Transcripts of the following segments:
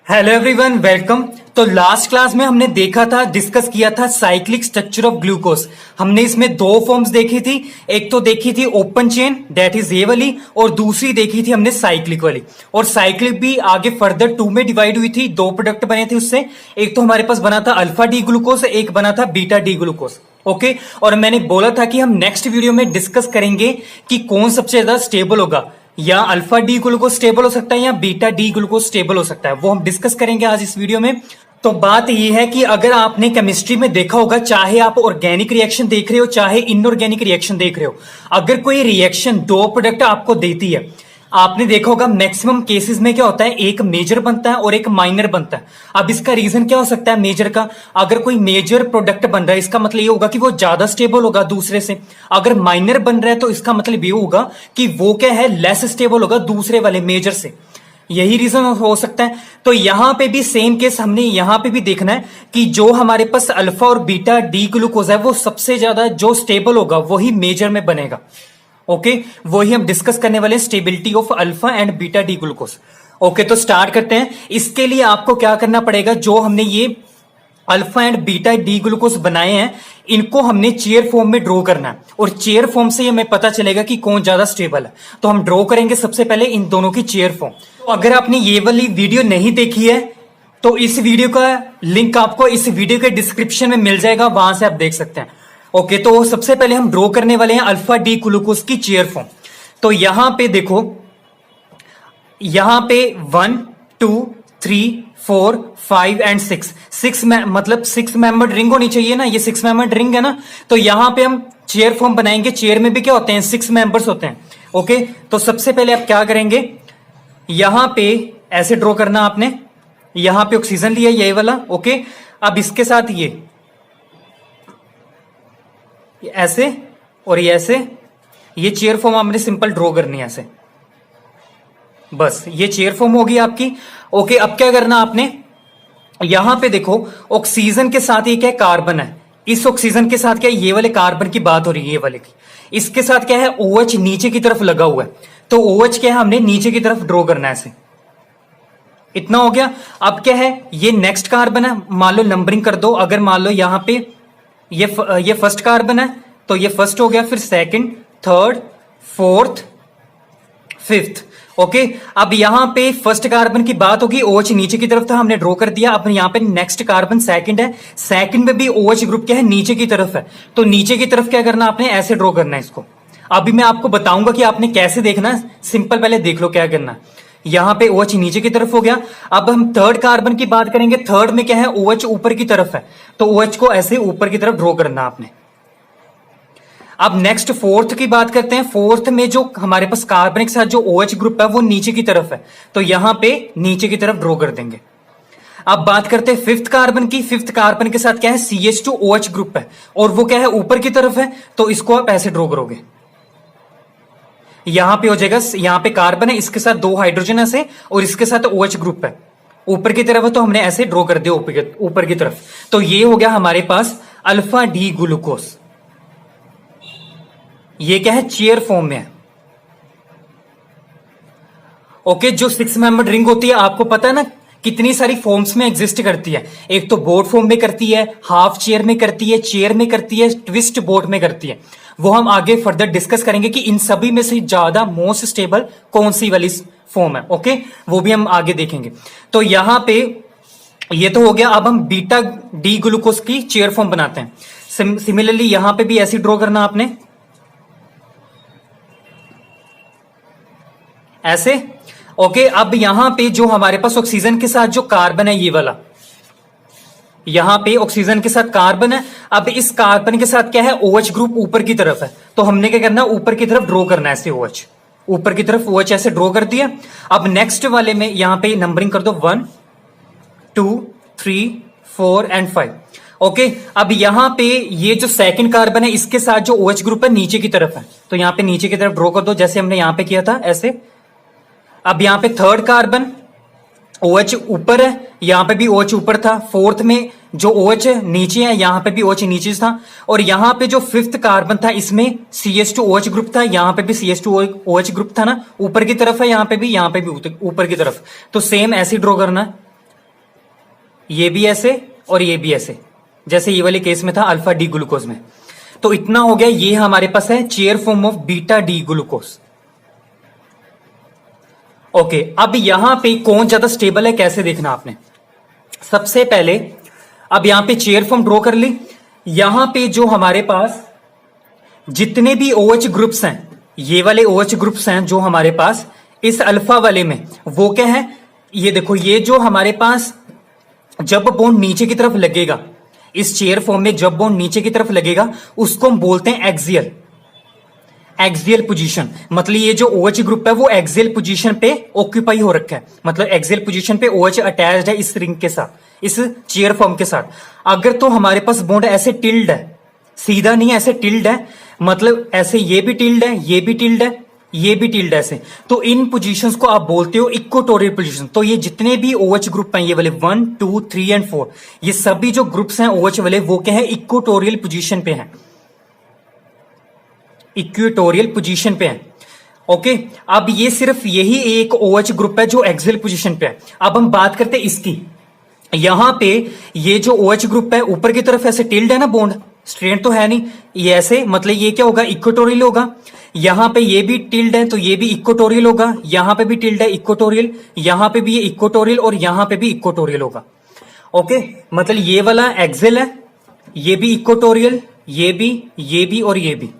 Hello everyone, welcome. तो last class में हमने देखा था, डिस्कस किया था साइक्लिक स्ट्रक्चर ऑफ ग्लूकोज। हमने इसमें दो फॉर्म्स देखी थी। एक तो देखी थी ओपन चेन, दैट इज ये वाली, और दूसरी देखी थी हमने साइक्लिक वाली। और साइक्लिक भी आगे फर्दर टू में डिवाइड हुई थी, दो प्रोडक्ट बने थे उससे। एक तो हमारे पास बना था अल्फा डी ग्लूकोज, एक बना था बीटा डी ग्लूकोज। ओके, और मैंने बोला था कि हम नेक्स्ट वीडियो में डिस्कस करेंगे कि कौन सबसे ज्यादा स्टेबल होगा, या अल्फा डी ग्लूकोज स्टेबल हो सकता है या बीटा डी ग्लूकोज स्टेबल हो सकता है। वो हम डिस्कस करेंगे आज इस वीडियो में। तो बात यह है कि अगर आपने केमिस्ट्री में देखा होगा, चाहे आप ऑर्गेनिक रिएक्शन देख रहे हो चाहे इनऑर्गेनिक रिएक्शन देख रहे हो, अगर कोई रिएक्शन दो प्रोडक्ट आपको देती है, आपने देखा होगा मैक्सिमम केसेस में क्या होता है, एक मेजर बनता है और एक माइनर बनता है। अब इसका रीजन क्या हो सकता है मेजर का? अगर कोई मेजर प्रोडक्ट बन रहा है, इसका मतलब ये होगा कि वो ज्यादा स्टेबल होगा दूसरे से। अगर माइनर बन रहा है तो इसका मतलब ये होगा कि वो क्या है, लेस स्टेबल होगा दूसरे वाले मेजर से। यही रीजन हो सकता है। तो यहां पे भी सेम केस हमने यहां पे भी देखना है कि जो हमारे पास अल्फा और बीटा डी ग्लूकोज है, वो सबसे ज्यादा जो स्टेबल होगा वही मेजर में बनेगा। ओके, वही हम डिस्कस करने वाले stability of alpha and beta D glucose. Okay, तो स्टार्ट करते हैं। इसके लिए आपको क्या करना पड़ेगा, जो हमने ये alpha and beta D glucose बनाए हैं, इनको हमने चेयर फॉर्म में ड्रॉ करना है, और चेयर फॉर्म से हमें पता चलेगा कि कौन ज्यादा स्टेबल है। तो हम ड्रॉ करेंगे सबसे पहले इन दोनों की चेयर फॉर्म। तो अगर आपने ये वाली वीडियो नहीं देखी है तो इस वीडियो का लिंक आपको इस वीडियो के डिस्क्रिप्शन में मिल जाएगा, वहां से आप देख सकते हैं। ओके, तो सबसे पहले हम ड्रॉ करने वाले हैं अल्फा डी ग्लूकोज की चेयर फॉर्म। तो यहां पे देखो, यहां पे 1 2 3 4 5 एंड 6 मतलब 6 मेंबर्ड रिंग होनी चाहिए ना, ये 6 मेंबर्ड रिंग है ना। तो यहां पे हम चेयर फॉर्म बनाएंगे। चेयर में भी क्या होते हैं, 6 मेंबर्स होते हैं। ओके, तो सबसे पहले आप क्या करेंगे, यहां पे ऐसे ड्रॉ करना आपने। यहां पे ऑक्सीजन लिया ये वाला। ओके, अब इसके साथ ये ऐसे और ये ऐसे, ये चेयर फॉर्म आपने सिंपल ड्रॉ करनी है ऐसे। बस ये चेयर फॉर्म होगी आपकी। ओके, अब क्या करना आपने, यहां पे देखो ऑक्सीजन के साथ ये क्या है, कार्बन है। इस ऑक्सीजन के साथ क्या है, ये वाले कार्बन की बात हो रही है, ये वाले की। इसके साथ क्या है, OH नीचे की तरफ लगा हुआ है। तो OH क्या है, हमने नीचे की तरफ ड्रॉ करना है ऐसे। इतना हो गया। अब क्या है, ये नेक्स्ट कार्बन है, मान लो नंबरिंग कर दो। अगर मान लो यहां पे ये फर्स्ट कार्बन है तो ये फर्स्ट हो गया, फिर second, third, fourth, fifth. Okay, अब यहां पे फर्स्ट कार्बन की बात होगी, OH नीचे की तरफ था, हमने ड्रॉ कर दिया। अब यहां पे नेक्स्ट कार्बन सेकंड है, सेकंड में भी OH ग्रुप क्या है, नीचे की तरफ है। तो नीचे की तरफ क्या करना आपने, ऐसे ड्रॉ करना है इसको। अभी मैं आपको बताऊंगा कि आपने कैसे देखना है, सिंपल पहले देख लो क्या करना है। यहां पे OH नीचे की तरफ हो गया। अब हम थर्ड कार्बन की बात करेंगे। थर्ड में क्या है, OH ऊपर की तरफ है, तो OH को ऐसे ऊपर की तरफ ड्रॉ करना आपने। अब नेक्स्ट फोर्थ की बात करते हैं। फोर्थ में जो हमारे पास कार्बन के साथ जो OH ग्रुप है वो नीचे की तरफ है, तो यहां पे नीचे की तरफ ड्रॉ कर देंगे। अब बात करते हैं फिफ्थ कार्बन की। फिफ्थ कार्बन के साथ क्या है, CH2OH ग्रुप है, और वो क्या है, ऊपर की तरफ है, तो इसको आप ऐसे ड्रॉ करोगे। यहां पे हो जाएगा, यहां पे कार्बन है, इसके साथ 2 हाइड्रोजन ऐसे, और इसके साथ OH ग्रुप है, ऊपर की तरफ है, तो हमने ऐसे ड्रॉ कर दिया ऊपर की तरफ। तो ये हो गया हमारे पास अल्फा डी ग्लूकोज। ये क्या है, चेयर फॉर्म में है। ओके, जो 6 मेंबर्ड रिंग होती है, आपको पता है ना कितनी सारी फॉर्म्स में एग्जिस्ट करती है। एक तो बोट फॉर्म में करती है, हाफ चेयर में करती है, चेयर में करती है, ट्विस्ट बोट में करती है। वो हम आगे फर्दर डिस्कस करेंगे कि इन सभी में से ज्यादा मोस्ट स्टेबल कौन सी वाली फॉर्म है। ओके, वो भी हम आगे देखेंगे। तो यहां पे ये तो हो गया। अब हम बीटा डी ग्लूकोज की चेयर फॉर्म बनाते हैं। सिमिलरली यहां पे भी ऐसे ड्रॉ करना आपने ऐसे। ओके, अब यहां पे जो हमारे पास ऑक्सीजन के साथ जो कार्बन है, ये वाला, यहां पे ऑक्सीजन के साथ कार्बन है। अब इस कार्बन के साथ क्या है, OH ग्रुप ऊपर की तरफ है, तो हमने क्या करना है, ऊपर की तरफ ड्रॉ करना है ऐसे। OH ऊपर की तरफ OH ऐसे ड्रॉ कर दिया। अब नेक्स्ट वाले में यहां पे नंबरिंग कर दो, 1 2 3 4 एंड 5। ओके, अब यहां पे ये जो सेकंड कार्बन है, इसके साथ जो OH ग्रुप है नीचे की तरफ है, तो यहां पे नीचे की तरफ ड्रॉ कर दो, जैसे हमने यहां पे किया था ऐसे। अब यहां पे थर्ड कार्बन, OH ऊपर है, यहां पे भी OH ऊपर था। फोर्थ में जो OH नीचे है, यहां पे भी OH नीचे था। और यहां पे जो फिफ्थ कार्बन था, इसमें CH2OH ग्रुप था, यहां पे भी CH2OH ग्रुप था ना, ऊपर की तरफ है, यहां पे भी ऊपर की तरफ। तो सेम ऐसे ड्रॉ करना है। ये भी ऐसे और ये भी ऐसे, जैसे ये वाले केस में था अल्फा डी ग्लूकोज में। तो इतना हो गया, ये हमारे पास है chair form of beta D glucose. Okay, अब यहां पे कौन ज्यादा स्टेबल है कैसे देखना आपने। सबसे पहले अब यहां पे चेयर फॉर्म ड्रॉ कर ली। यहां पे जो हमारे पास जितने भी OH ग्रुप्स हैं, ये वाले OH ग्रुप्स हैं जो हमारे पास इस अल्फा वाले में, वो क्या है, ये देखो, ये जो हमारे पास जब बॉन्ड नीचे की तरफ लगेगा, इस चेयर फॉर्म में जब बॉन्ड नीचे की तरफ लगेगा उसको हम बोलते हैं एक्सियल, एक्सियल पोजीशन। मतलब ये जो OH ग्रुप है वो एक्सियल पोजीशन पे ऑक्यूपाई हो रखा है, मतलब एक्सियल पोजीशन पे OH अटैच्ड है इस रिंग के साथ, इस चेयर फॉर्म के साथ। अगर तो हमारे पास बॉन्ड ऐसे टिल्ड है, सीधा नहीं है, ऐसे टिल्ड है, मतलब ऐसे ये भी टिल्ड है, ये भी टिल्ड है, ये भी टिल्ड ऐसे, तो इन पोजीशंस को आप बोलते हो इक्वेटोरियल पोजीशन। तो ये जितने भी OH ग्रुप हैं, ये वाले 1, 2, 3 एंड 4, ये सभी जो ग्रुप्स हैं OH वाले, वो क्या है, इक्वेटोरियल पोजीशन पे हैं, इक्वेटोरियल पोजीशन पे है। ओके, अब ये सिर्फ यही एक OH ग्रुप है जो एक्सियल पोजीशन पे है। अब हम बात करते हैं इसकी। यहां पे ये जो OH ग्रुप है ऊपर की तरफ ऐसे टिल्ड है ना, बॉन्ड स्ट्रेट तो है नहीं, ये ऐसे, मतलब ये क्या होगा, इक्वेटोरियल होगा। यहां पे ये भी टिल्ड है तो ये भी इक्वेटोरियल होगा, यहां पे भी टिल्ड है, इक्वेटोरियल, यहां पे भी ये इक्वेटोरियल और यहां पे भी इक्वेटोरियल होगा। ओके, मतलब ये वाला एक्सियल है, ये भी इक्वेटोरियल, ये भी और ये भी।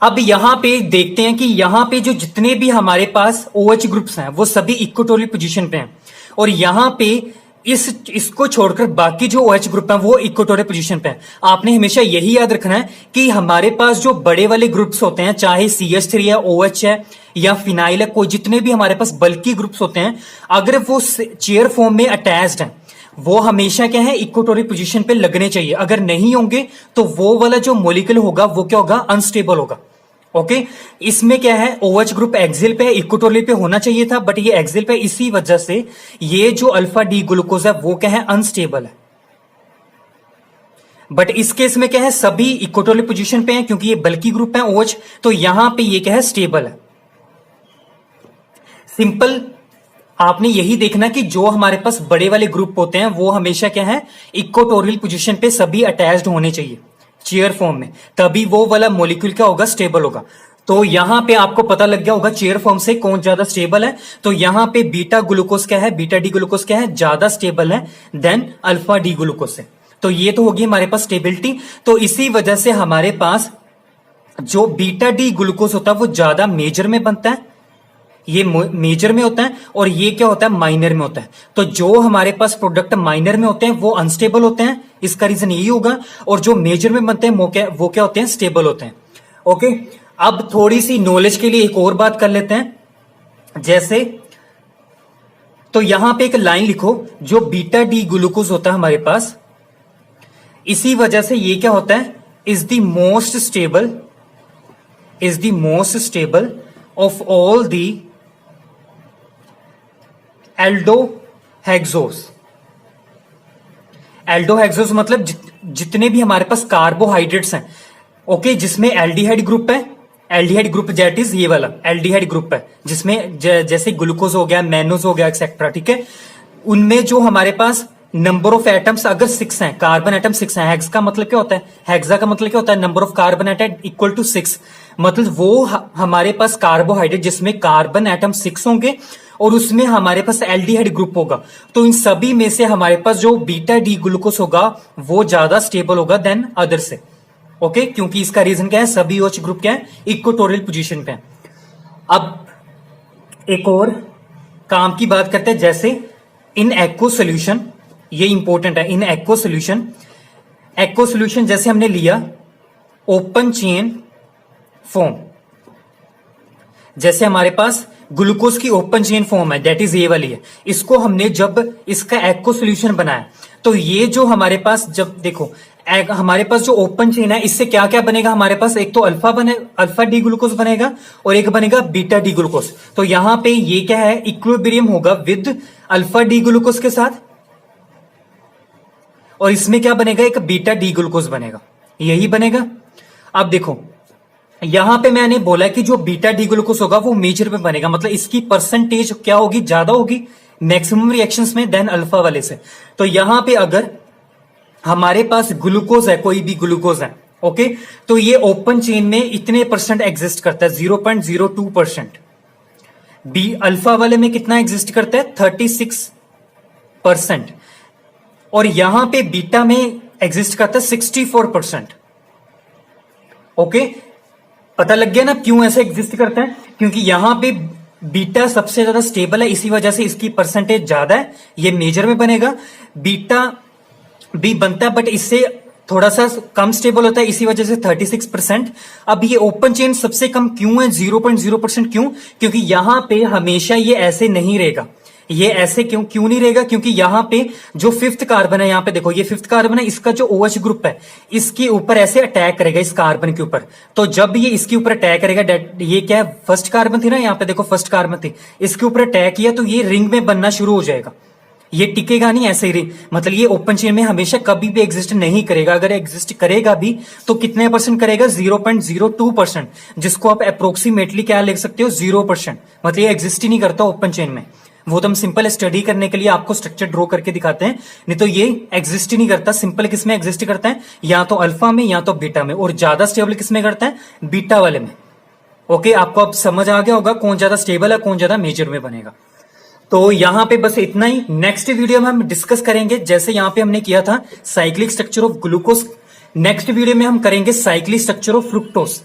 अब यहां पे देखते हैं कि यहां पे जो जितने भी हमारे पास OH ग्रुप्स हैं वो सभी इक्वेटोरियल पोजीशन पे हैं, और यहां पे इसको छोड़कर बाकी जो OH ग्रुप हैं वो इक्वेटोरियल पोजीशन पे हैं। आपने हमेशा यही याद रखना है कि हमारे पास जो बड़े वाले ग्रुप्स होते हैं, चाहे CH3 है, OH है या फिनाइल है, कोई जितने भी हमारे पास बल्कि ग्रुप्स होते हैं, अगर वो चेयर फॉर्म में अटैच्ड है, वो हमेशा क्या है, इक्वेटोरियल पोजीशन पे लगने चाहिए। अगर नहीं होंगे तो वो वाला जो मॉलिक्यूल होगा वो क्या होगा, अनस्टेबल होगा। ओके, इसमें क्या है, OH ग्रुप एक्सियल पे, इक्वेटोरियल पे होना चाहिए था, बट ये एक्सियल पे, इसी वजह से ये जो अल्फा डी ग्लूकोज है वो क्या है, अनस्टेबल है। बट इस केस में क्या है, सभी इक्वेटोरियल पोजीशन पे हैं क्योंकि ये बल्कि ग्रुप है OH, तो यहां पे ये क्या है, स्टेबल है। सिंपल आपने यही देखना कि जो हमारे पास बड़े वाले ग्रुप होते हैं वो हमेशा क्या है, इक्वेटोरियल पोजीशन पे सभी अटैच्ड होने चाहिए चेयर फॉर्म में, तभी वो वाला मॉलिक्यूल क्या होगा, स्टेबल होगा। तो यहां पे आपको पता लग गया होगा चेयर फॉर्म से कौन ज्यादा स्टेबल है। तो यहां पे बीटा ग्लूकोज क्या है, बीटा डी ग्लूकोज क्या है, ज्यादा स्टेबल है देन अल्फा डी ग्लूकोज से। तो ये तो होगी हमारे पास स्टेबिलिटी। तो इसी वजह से हमारे पास जो बीटा डी ग्लूकोज होता है वो ज्यादा मेजर में बनता है, ये मेजर में होता है, और ये क्या होता है, माइनर में होता है। तो जो हमारे पास प्रोडक्ट माइनर में होते हैं वो अनस्टेबल होते हैं, इसका रीजन यही होगा, और जो मेजर में बनते हैं वो क्या होते हैं, स्टेबल होते हैं। ओके, अब थोड़ी सी नॉलेज के लिए एक और बात कर लेते हैं। जैसे तो यहां पे एक लाइन लिखो, जो बीटा डी ग्लूकोज होता है हमारे पास, इसी वजह से ये क्या होता है, is the most stable of all the aldohexoses. Aldohexoses मतलब जितने भी हमारे पास कार्बोहाइड्रेट्स हैं, ओके, जिसमें एल्डिहाइड ग्रुप है, एल्डिहाइड ग्रुप दैट इज ये वाला एल्डिहाइड ग्रुप है, जिसमें जैसे ग्लूकोज हो गया, मैनोज हो गया, एक्सेट्रा, ठीक है। उनमें जो हमारे पास नंबर ऑफ एटम्स अगर 6 हैं, कार्बन एटम 6 हैं, हेक्स का मतलब क्या होता है, हेक्सा का मतलब क्या होता है, number of carbon atom equal to 6, मतलब वो हमारे पास कार्बोहाइड्रेट जिसमें कार्बन एटम 6 होंगे और उसमें हमारे पास एल्डिहाइड ग्रुप होगा। तो इन सभी में से हमारे पास जो बीटा डी ग्लूकोज होगा वो ज्यादा स्टेबल होगा देन अदर से। ओके, क्योंकि इसका रीजन क्या है, सभी OH ग्रुप क्या है, इक्वेटोरियल पोजीशन पे है। अब एक और काम की बात करते हैं, जैसे इन एक्व सोल्यूशन, ये इंपॉर्टेंट है, इन एक्व सोल्यूशन जैसे हमने लिया ओपन चेन फॉर्म, जैसे हमारे पास ग्लूकोज की ओपन चेन फॉर्म है, दैट इज ये वाली है। इसको हमने जब इसका एक्व सोल्यूशन बनाया, तो ये जो हमारे पास, जब देखो हमारे पास जो ओपन चेन है, इससे क्या क्या बनेगा हमारे पास, एक तो अल्फा डी ग्लूकोज बनेगा और एक बनेगा बीटा डी ग्लूकोज। तो यहां पे ये क्या है, इक्विलिब्रियम होगा विद अल्फा डी ग्लूकोज के साथ, और इसमें क्या बनेगा, एक बीटा डी ग्लूकोज बनेगा, यही बनेगा। अब देखो यहां पे मैंने बोला कि जो बीटा डी ग्लूकोज होगा वो मेजर में बनेगा, मतलब इसकी परसेंटेज क्या होगी, ज्यादा होगी, मैक्सिमम रिएक्शंस में देन अल्फा वाले से। तो यहां पे अगर हमारे पास ग्लूकोज है, कोई भी ग्लूकोज है, ओके, तो ये ओपन चेन में इतने परसेंट एग्जिस्ट करता है, 0.02%। बी अल्फा वाले में कितना एग्जिस्ट करता है, 36%। और यहां पे बीटा में एग्जिस्ट करता है 64%। ओके, पता लग गया ना क्यों ऐसे एग्जिस्ट करता है? क्योंकि यहां पे बीटा सबसे ज्यादा स्टेबल है, इसी वजह से इसकी परसेंटेज ज्यादा है, ये मेजर में बनेगा। बीटा भी बनता है बट इससे थोड़ा सा कम स्टेबल होता है, इसी वजह से 36%। अब ये ओपन चेन सबसे कम क्यों है, 0.0%? क्यों? क्योंकि यहां पे हमेशा ये ऐसे नहीं रहेगा। ये ऐसे क्यों नहीं रहेगा? क्योंकि यहां पे जो फिफ्थ कार्बन है, यहां पे देखो, ये फिफ्थ कार्बन है, इसका जो OH ग्रुप है इसके ऊपर ऐसे अटैक करेगा, इस कार्बन के ऊपर। तो जब ये इसके ऊपर अटैक करेगा, ये क्या है, फर्स्ट कार्बन थी ना, यहां पे देखो फर्स्ट कार्बन थी, इसके ऊपर अटैक किया तो ये रिंग में बनना शुरू हो जाएगा, ये टिकेगा नहीं ऐसे ही। मतलब ये ओपन चेन में हमेशा कभी भी एग्जिस्ट नहीं करेगा। अगर एग्जिस्ट करेगा भी तो कितने परसेंट करेगा, 0.02%, जिसको आप अप्रोक्सीमेटली क्या लिख सकते हो, 0%। मतलब ये एग्जिस्ट ही नहीं करता ओपन चेन में। वो तो हम सिंपल स्टडी करने के लिए आपको स्ट्रक्चर ड्रॉ करके दिखाते हैं, नहीं तो ये एग्जिस्ट ही नहीं करता। सिंपल किसमें एग्जिस्ट करता है, या तो अल्फा में या तो बीटा में, और ज्यादा स्टेबल किसमें करता है, बीटा वाले में। ओके, आपको अब समझ आ गया होगा कौन ज्यादा स्टेबल है, कौन ज्यादा मेजर में बनेगा। तो यहां पे बस इतना ही। नेक्स्ट वीडियो में हम डिस्कस करेंगे, जैसे यहां पे हमने किया था cyclic structure of glucose, next video में हम करेंगे cyclic structure of fructose.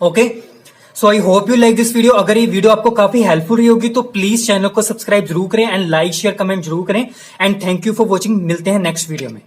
Okay, so I hope you like this video. अगर ये वीडियो आपको काफी हेल्पफुल रही होगी तो प्लीज चैनल को सब्सक्राइब जरूर करें एंड लाइक शेयर कमेंट जरूर करें। And thank you for watching. मिलते हैं नेक्स्ट वीडियो में।